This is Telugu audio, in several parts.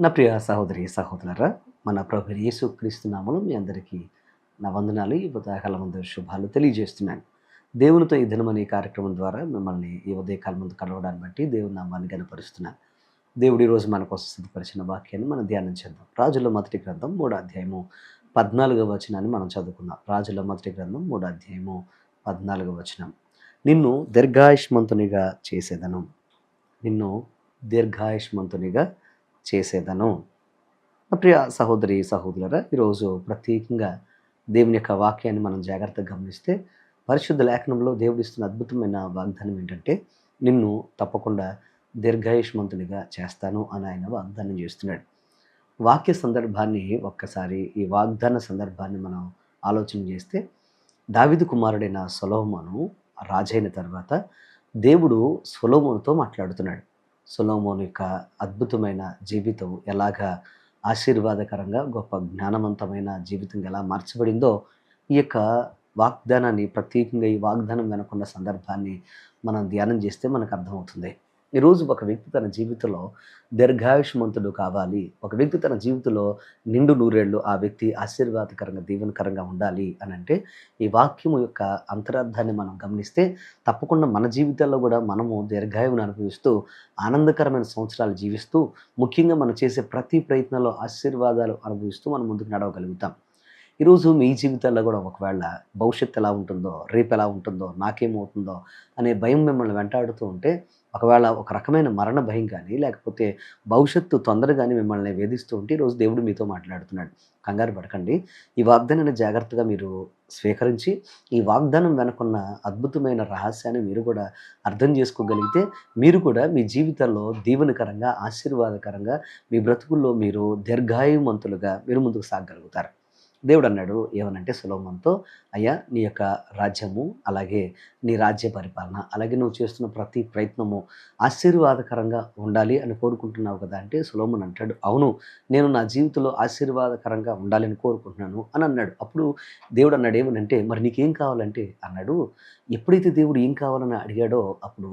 నా ప్రియ సహోదరి సహోదరులారా, మన ప్రభు యేసుక్రీస్తు నామములో మీ అందరికీ నా వందనాలు, ఈ ఉదయకాలం ముందు శుభాలు తెలియజేస్తున్నాను. దేవునితో ఈ దినమనే కార్యక్రమం ద్వారా మిమ్మల్ని ఈ ఉదయకాలం ముందు కలవడాన్ని బట్టి దేవుని నామాన్ని గనపరుస్తున్నాను. దేవుడు ఈరోజు మన కోసం సిద్ధపరిచిన వాక్యాన్ని మనం ధ్యానం చేద్దాం. రాజుల మొదటి గ్రంథం 3వ అధ్యాయము 14వ వచనాన్ని మనం చదువుకుందాం. రాజుల మొదటి గ్రంథం 3వ అధ్యాయము 14వ వచనం. నిన్ను దీర్ఘాయుష్మంతునిగా చేసేదను. నిన్ను దీర్ఘాయుష్మంతునిగా చేసేదను. నా ప్రియ సహోదరి సహోదరులారా, ఈరోజు ప్రత్యేకంగా దేవుని యొక్క వాక్యాన్ని మనం జాగ్రత్తగా గమనిస్తే పరిశుద్ధ లేఖనంలో దేవుడిస్తున్న అద్భుతమైన వాగ్దానం ఏంటంటే, నిన్ను తప్పకుండా దీర్ఘాయుష్మంతునిగా చేస్తాను అని ఆయన వాగ్దానం చేస్తున్నాడు. వాక్య సందర్భాన్ని ఒక్కసారి ఈ వాగ్దాన సందర్భాన్ని మనం ఆలోచన చేస్తే, దావీదు కుమారుడైన సొలొమోను రాజైన తర్వాత దేవుడు సొలొమోనుతో మాట్లాడుతున్నాడు. సొలొమోను యొక్క అద్భుతమైన జీవితం ఎలాగా ఆశీర్వాదకరంగా గొప్ప జ్ఞానవంతమైన జీవితంగా ఎలా మార్చబడిందో, ఈ యొక్క వాగ్దానాన్ని ప్రత్యేకంగా ఈ వాగ్దానం వెనుకున్న సందర్భాన్ని మనం ధ్యానం చేస్తే మనకు అర్థమవుతుంది. ఈరోజు ఒక వ్యక్తి తన జీవితంలో దీర్ఘాయుష్మంతుడు కావాలి, ఒక వ్యక్తి తన జీవితంలో నిండు నూరేళ్ళు ఆ వ్యక్తి ఆశీర్వాదకరంగా దీవెనకరంగా ఉండాలి అని అంటే, ఈ వాక్యము యొక్క అంతరార్థాన్ని మనం గమనిస్తే తప్పకుండా మన జీవితాల్లో కూడా మనము దీర్ఘాయువును అనుభవిస్తూ ఆనందకరమైన సంవత్సరాలు జీవిస్తూ, ముఖ్యంగా మనం చేసే ప్రతి ప్రయత్నంలో ఆశీర్వాదాలు అనుభవిస్తూ మనం ముందుకు నడవగలుగుతాం. ఈరోజు మీ జీవితాల్లో కూడా ఒకవేళ భవిష్యత్తు ఎలా ఉంటుందో, రేపు ఎలా ఉంటుందో, నాకేమవుతుందో అనే భయం మిమ్మల్ని వెంటాడుతూ ఉంటే, ఒకవేళ ఒక రకమైన మరణ భయం కానీ, లేకపోతే భవిష్యత్తు తొందరగానే మిమ్మల్ని వేధిస్తూ ఉంటే, ఈరోజు దేవుడు మీతో మాట్లాడుతున్నాడు. కంగారు పడకండి. ఈ వాగ్దానాన్ని జాగ్రత్తగా మీరు స్వీకరించి, ఈ వాగ్దానం వెనుకున్న అద్భుతమైన రహస్యాన్ని మీరు కూడా అర్థం చేసుకోగలిగితే, మీరు కూడా మీ జీవితాల్లో దీవెనకరంగా, ఆశీర్వాదకరంగా, మీ బ్రతుకుల్లో మీరు దీర్ఘాయుమంతులుగా మీరు ముందుకు సాగగలుగుతారు. దేవుడు అన్నాడు ఏమనంటే సొలొమోనుతో, అయ్యా, నీ యొక్క రాజ్యము, అలాగే నీ రాజ్య పరిపాలన, అలాగే నువ్వు చేస్తున్న ప్రతి ప్రయత్నము ఆశీర్వాదకరంగా ఉండాలి అని కోరుకుంటున్నావు కదా అంటే, సొలొమోను అంటాడు, అవును, నేను నా జీవితంలో ఆశీర్వాదకరంగా ఉండాలని కోరుకుంటున్నాను అని అన్నాడు. అప్పుడు దేవుడు అన్నాడు ఏమనంటే, మరి నీకేం కావాలంటే అన్నాడు. ఎప్పుడైతే దేవుడు ఏం కావాలని అడిగాడో అప్పుడు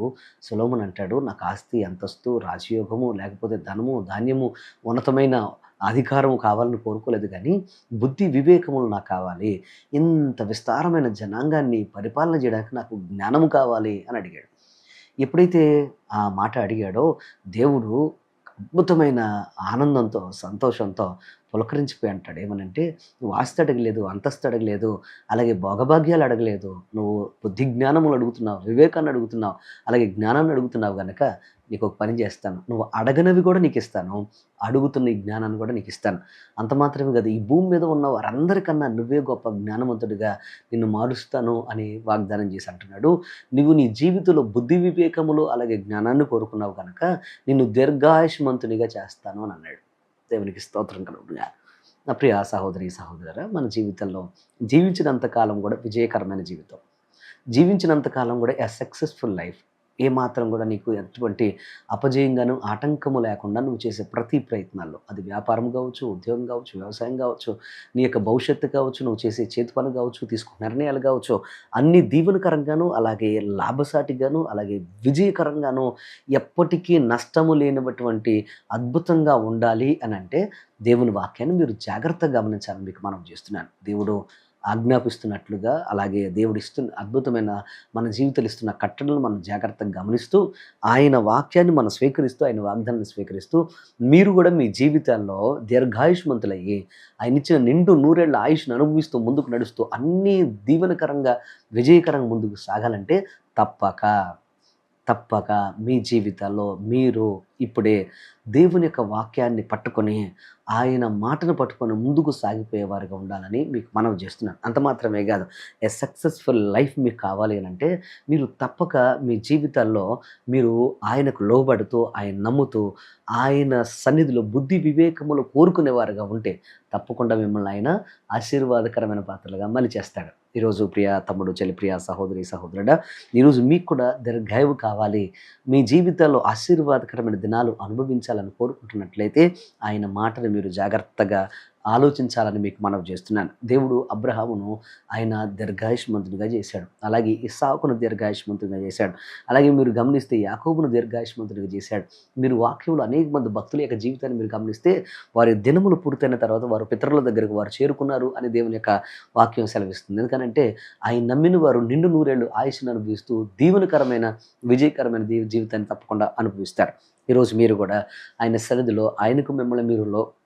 సొలొమోను అంటాడు, నాకు ఆస్తి, అంతస్తు, రాజయోగము, లేకపోతే ధనము, ధాన్యము, ఉన్నతమైన అధికారం కావాలని కోరుకోలేదు కానీ, బుద్ధి వివేకములు నాకు కావాలి. ఇంత విస్తారమైన జనాంగాన్ని పరిపాలన చేయడానికి నాకు జ్ఞానము కావాలి అని అడిగాడు. ఎప్పుడైతే ఆ మాట అడిగాడో, దేవుడు అద్భుతమైన ఆనందంతో, సంతోషంతో పులకరించిపోయి అంటాడు. ఏమనంటే, "నువ్వు ఆస్తి అడగలేదు, అంతస్తు అడగలేదు, అలాగే భోగభాగ్యాలు అడగలేదు. నువ్వు బుద్ధి జ్ఞానములు అడుగుతున్నావు, వివేకాన్ని అడుగుతున్నావు, అలాగే జ్ఞానాన్ని అడుగుతున్నావు గనక నీకు ఒక పని చేస్తాను. నువ్వు అడగనవి కూడా నీకిస్తాను. అడుగుతున్న ఈ జ్ఞానాన్ని కూడా నీకిస్తాను. అంత మాత్రమే కాదు, ఈ భూమి మీద ఉన్న వారందరికన్నా నువ్వే గొప్ప జ్ఞానవంతుడిగా నిన్ను మారుస్తాను" అని వాగ్దానం చేసి అంటున్నాడు. నువ్వు నీ జీవితంలో బుద్ధి వివేకములు అలాగే జ్ఞానాన్ని కోరుకున్నావు కనుక నిన్ను దీర్ఘాయుష్మంతునిగా చేస్తాను అని అన్నాడు. దేవునికి స్తోత్రం కలుగునుగాక. నా ప్రియ సహోదరి సహోదరులారా, మన జీవితంలో జీవించినంత కాలం కూడా విజయకరమైన జీవితం, జీవించినంత కాలం కూడా సక్సెస్ఫుల్ లైఫ్, ఏమాత్రం కూడా నీకు ఎటువంటి అపజయంగాను ఆటంకము లేకుండా నువ్వు చేసే ప్రతి ప్రయత్నాల్లో, అది వ్యాపారం కావచ్చు, ఉద్యోగం కావచ్చు, వ్యవసాయం కావచ్చు, నీ యొక్క భవిష్యత్తు కావచ్చు, నువ్వు చేసే చేతి పని కావచ్చు, తీసుకునే నిర్ణయాలు కావచ్చు, అన్ని దీవెనకరంగాను, అలాగే లాభసాటిగాను, అలాగే విజయకరంగాను, ఎప్పటికీ నష్టము లేనటువంటి అద్భుతంగా ఉండాలి అని అంటే, దేవుని వాక్యాన్ని మీరు జాగ్రత్తగా గమనించాలని మీకు మనం చేస్తున్నాను. దేవుడు ఆజ్ఞాపిస్తున్నట్లుగా, అలాగే దేవుడిస్తున్న అద్భుతమైన మన జీవితాలు ఇస్తున్న కట్టడలను మనం జాగ్రత్తగా గమనిస్తూ, ఆయన వాక్యాన్ని మనం స్వీకరిస్తూ, ఆయన వాగ్దానాన్ని స్వీకరిస్తూ, మీరు కూడా మీ జీవితాల్లో దీర్ఘాయుష్మంతులయ్యి, ఆయన ఇచ్చిన నిండు నూరేళ్ల ఆయుష్ను అనుభవిస్తూ ముందుకు నడుస్తూ అన్నీ దీవెనకరంగా విజయకరంగా ముందుకు సాగాలంటే తప్పక తప్పక మీ జీవితాల్లో మీరు ఇప్పుడే దేవుని యొక్క వాక్యాన్ని పట్టుకొని, ఆయన మాటను పట్టుకొని ముందుకు సాగిపోయేవారుగా ఉండాలని మీకు మనవి చేస్తున్నాను. అంత మాత్రమే కాదు, సక్సెస్ఫుల్ లైఫ్ మీకు కావాలి అనంటే, మీరు తప్పక మీ జీవితాల్లో మీరు ఆయనకు లోబడుతూ, ఆయన నమ్ముతూ, ఆయన సన్నిధిలో బుద్ధి వివేకములు కోరుకునేవారుగా ఉంటే తప్పకుండా మిమ్మల్ని ఆయన ఆశీర్వాదకరమైన పాత్రలుగా మలిచేస్తాడు. ఈరోజు ప్రియ తమ్ముడు, చెల్లి, ప్రియ సహోదరి సహోదరుడా, ఈరోజు మీకు కూడా దీర్ఘాయువు కావాలి, మీ జీవితాల్లో ఆశీర్వాదకరమైన దినాలు అనుభవించాలని కోరుకుంటున్నట్లయితే ఆయన మాటను మీరు జాగ్రత్తగా ఆలోచించాలని మీకు మనవి చేస్తున్నాను. దేవుడు అబ్రహామును ఆయన దీర్ఘాయుష్మంతునిగా చేశాడు. అలాగే ఇస్సాకును దీర్ఘాయుష్మంతునిగా చేశాడు. అలాగే మీరు గమనిస్తే యాకోబును దీర్ఘాయుష్మంతునిగా చేశాడు. మీరు వాక్యంలో అనేక మంది భక్తుల యొక్క జీవితాన్ని మీరు గమనిస్తే వారి దినములు పూర్తయిన తర్వాత వారు పితరుల దగ్గరకు వారు చేరుకున్నారు అని దేవుని యొక్క వాక్యం సెలవిస్తుంది. ఎందుకనంటే ఆయన నమ్మిన వారు నిండు నూరేళ్లు ఆయుష్ను అనుభవిస్తూ దీవెనకరమైన విజయకరమైన జీవితాన్ని తప్పకుండా అనుభవిస్తారు. ఈరోజు మీరు కూడా ఆయన సన్నిధిలో ఆయనకు మిమ్మల్ని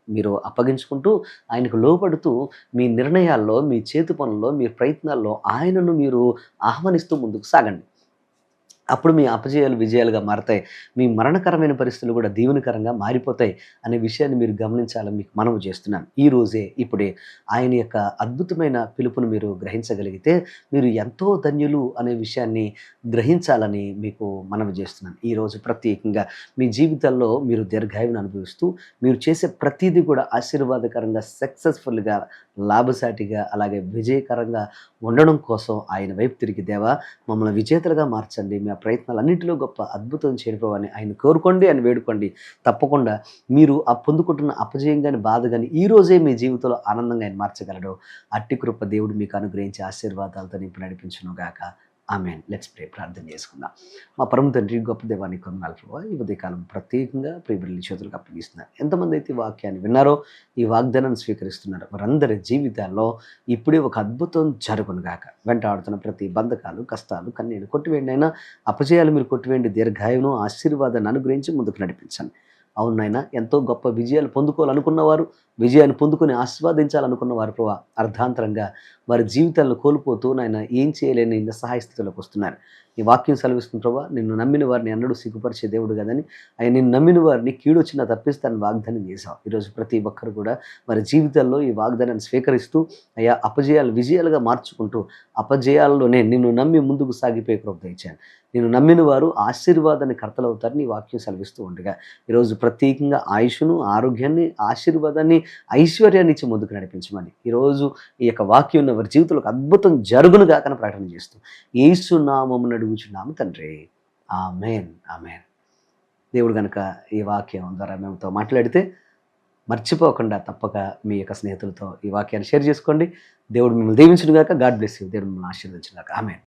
మీరు అప్పగించుకుంటూ ఆయనకు లోబడుతూ మీ నిర్ణయాల్లో, మీ చేతి పనుల్లో, మీ ప్రయత్నాల్లో ఆయనను మీరు ఆహ్వానిస్తూ ముందుకు సాగండి. అప్పుడు మీ అపజయాలు విజయాలుగా మారతాయి. మీ మరణకరమైన పరిస్థితులు కూడా దీవెనకరంగా మారిపోతాయి అనే విషయాన్ని మీరు గమనించాలని మీకు మనవి చేస్తున్నాను. ఈ రోజే ఇప్పుడే ఆయన యొక్క అద్భుతమైన పిలుపును మీరు గ్రహించగలిగితే మీరు ఎంతో ధన్యులు అనే విషయాన్ని గ్రహించాలని మీకు మనవి చేస్తున్నాను. ఈరోజు ప్రత్యేకంగా మీ జీవితాల్లో మీరు దీర్ఘాయువును అనుభవిస్తూ మీరు చేసే ప్రతీది కూడా ఆశీర్వాదకరంగా, సక్సెస్ఫుల్గా, లాభసాటిగా, అలాగే విజయకరంగా ఉండడం కోసం ఆయన వైపు తిరిగి దేవా మమ్మల్ని విజేతలుగా మార్చండి, మీ ప్రయత్నాలన్నింటిలో గొప్ప అద్భుతం చేరిపోవని ఆయన కోరుకోండి అని వేడుకోండి. తప్పకుండా మీరు ఆ పొందుకుంటున్న అపజయం కానీ, బాధ కానీ ఈ రోజే మీ జీవితంలో ఆనందంగా ఆయన మార్చగలడు. అట్టి కృప దేవుడు మీకు అనుగ్రహించి ఆశీర్వాదాలతో నింపి నడిపించును గాక. ఆమేన్. Let's pray. ప్రార్థన చేసుకుందాం. మా పరమ తండ్రి, గొప్ప దేవానికి వందనాలు ప్రభువా. ఈ ఉదయకాలం ప్రత్యేకంగా ప్రియబిడ్డల చేతులకు అప్పగిస్తున్నారు. ఎంతమంది అయితే ఈ వాక్యాన్ని విన్నారో, ఈ వాగ్దానాన్ని స్వీకరిస్తున్నారు, వారందరి జీవితాల్లో ఇప్పుడే ఒక అద్భుతం జరుగును గాక. వెంటాడుతున్న ప్రతి బంధకాలు, కష్టాలు, కన్నీళ్ళు కొట్టివేయండి అయినా, అపజయాలు మీరు కొట్టివేయండి, దీర్ఘాయువును ఆశీర్వాదాన్ని అనుగ్రహించి ముందుకు నడిపించండి. అవునైనా ఎంతో గొప్ప విజయాలు పొందుకోవాలనుకున్నవారు, విజయాన్ని పొందుకొని ఆస్వాదించాలనుకున్నవారు ప్రభా అర్ధాంతరంగా వారి జీవితాలను కోల్పోతూ నాయన ఏం చేయలేని నిస్సహాయ స్థితిలోకి వస్తున్నారు. ఈ వాక్యం సెలవిస్తుంది ప్రభా, నిన్ను నమ్మిన వారిని ఎన్నడూ సిగ్గుపరిచే దేవుడు కదని, ఆయన నిన్ను నమ్మిన వారిని కీడు వచ్చినా తప్పిస్తానని వాగ్దానం చేశావు. ఈరోజు ప్రతి ఒక్కరు కూడా వారి జీవితాల్లో ఈ వాగ్దానాన్ని స్వీకరిస్తూ అయ్యా అపజయాలు విజయాలుగా మార్చుకుంటూ అపజయాల్లోనే నిన్ను నమ్మి ముందుకు సాగిపోయే కృప దయచేయండి. నిన్ను నమ్మిన వారు ఆశీర్వాదాన్ని కర్తలవుతారని ఈ వాక్యం సెలవిస్తూ ఉండగా ఈరోజు ప్రత్యేకంగా ఆయుష్ను, ఆరోగ్యాన్ని, ఆశీర్వాదాన్ని, ఐశ్వర్యాన్ని ఇచ్చి ముందుకు నడిపించమని ఈరోజు ఈ యొక్క వాక్యం వారి జీవితంలో అద్భుతం జరుగును గాకని ప్రకటన చేస్తూ యేసు నామమున అడుగుచున్నాము తండ్రి. ఆమేన్. ఆమేన్. దేవుడు కనుక ఈ వాక్యం ద్వారా మేముతో మాట్లాడితే మర్చిపోకుండా తప్పక మీ యొక్క స్నేహితులతో ఈ వాక్యాన్ని షేర్ చేసుకోండి. దేవుడు మిమ్మల్ని దీవించును గాక. God bless you. దేవుడు మిమ్మల్ని ఆశీర్వదించును గాక. ఆమేన్.